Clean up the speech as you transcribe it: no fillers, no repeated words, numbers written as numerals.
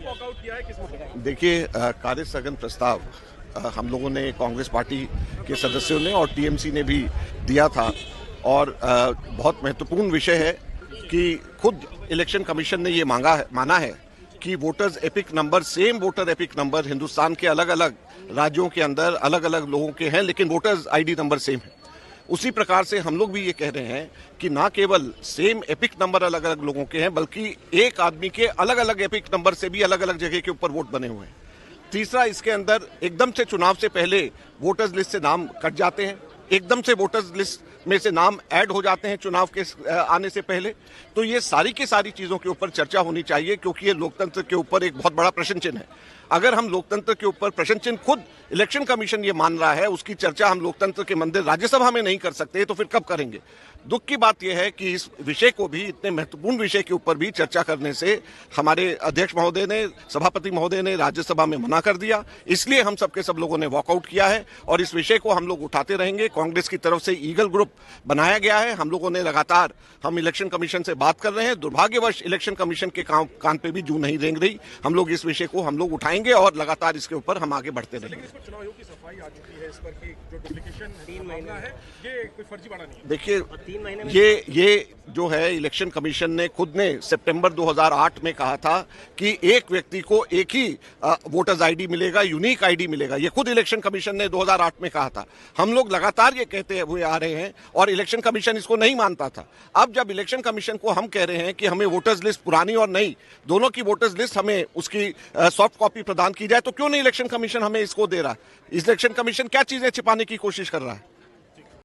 Walkout किया है, किस मुद्दे? देखिए, कार्य स्थगन प्रस्ताव हम लोगों ने कांग्रेस पार्टी के सदस्यों ने और टीएमसी ने भी दिया था और बहुत महत्वपूर्ण विषय है कि खुद इलेक्शन कमीशन ने ये माना है कि voters epic number, same voter epic number Hindustan के अलग अलग राज्यों के अंदर अलग अलग लोगों के हैं, लेकिन वोटर्स आईडी नंबर सेम है। उसी प्रकार से हम लोग भी ये कह रहे हैं कि ना केवल सेम एपिक नंबर अलग अलग लोगों के हैं, बल्कि एक आदमी के अलग अलग एपिक नंबर से भी अलग अलग जगह के ऊपर वोट बने हुए हैं। तीसरा, इसके अंदर एकदम से चुनाव से पहले वोटर्स लिस्ट से नाम कट जाते हैं, एकदम से वोटर्स लिस्ट में से नाम ऐड हो जाते हैं चुनाव के आने से पहले। तो ये सारी की सारी चीजों के ऊपर चर्चा होनी चाहिए, क्योंकि ये लोकतंत्र के ऊपर एक बहुत बड़ा प्रश्न चिन्ह है। अगर हम लोकतंत्र के ऊपर प्रश्न चिन्ह खुद इलेक्शन कमीशन ये मान रहा है, उसकी चर्चा हम लोकतंत्र के मंदिर राज्यसभा में नहीं कर सकते, तो फिर कब करेंगे? दुख की बात यह है कि इस विषय को भी, इतने महत्वपूर्ण विषय के ऊपर भी चर्चा करने से हमारे अध्यक्ष महोदय ने, सभापति महोदय ने राज्यसभा में मना कर दिया। इसलिए हम सबके सब लोगों ने वॉकआउट किया है और इस विषय को हम लोग उठाते रहेंगे। कांग्रेस की तरफ से ईगल ग्रुप बनाया गया है। हम लोगों ने लगातार, हम इलेक्शन कमीशन से बात कर रहे हैं। दुर्भाग्यवश इलेक्शन कमीशन के कान पे भी जू नहीं रेंग रही। हम लोग इस विषय को हम लोग उठाएंगे और लगातार इसके ऊपर हम आगे बढ़ते रहेंगे। चुनाव आयोग की सफाई आ चुकी है इस पर कि जो डुप्लीकेशन 3 महीना है, ये कोई फर्जीवाड़ा नहीं है। देखिए, ये जो है इलेक्शन कमीशन ने खुद ने सितंबर 2008 में कहा था कि एक व्यक्ति को एक ही वोटर्स आईडी मिलेगा, यूनिक आईडी मिलेगा। ये खुद इलेक्शन कमीशन ने 2008 में कहा था। हम लोग लगातार ये कहते हुए आ रहे हैं और इलेक्शन कमीशन इसको नहीं मानता था। अब जब इलेक्शन कमीशन को हम कह रहे हैं कि हमें वोटर्स लिस्ट, पुरानी और नई दोनों की वोटर्स लिस्ट, हमें उसकी सॉफ्ट कॉपी प्रदान की जाए, तो क्यों नहीं इलेक्शन कमीशन हमें इसको दे रहा है? इलेक्शन कमीशन क्या चीजें छिपाने की कोशिश कर रहा है?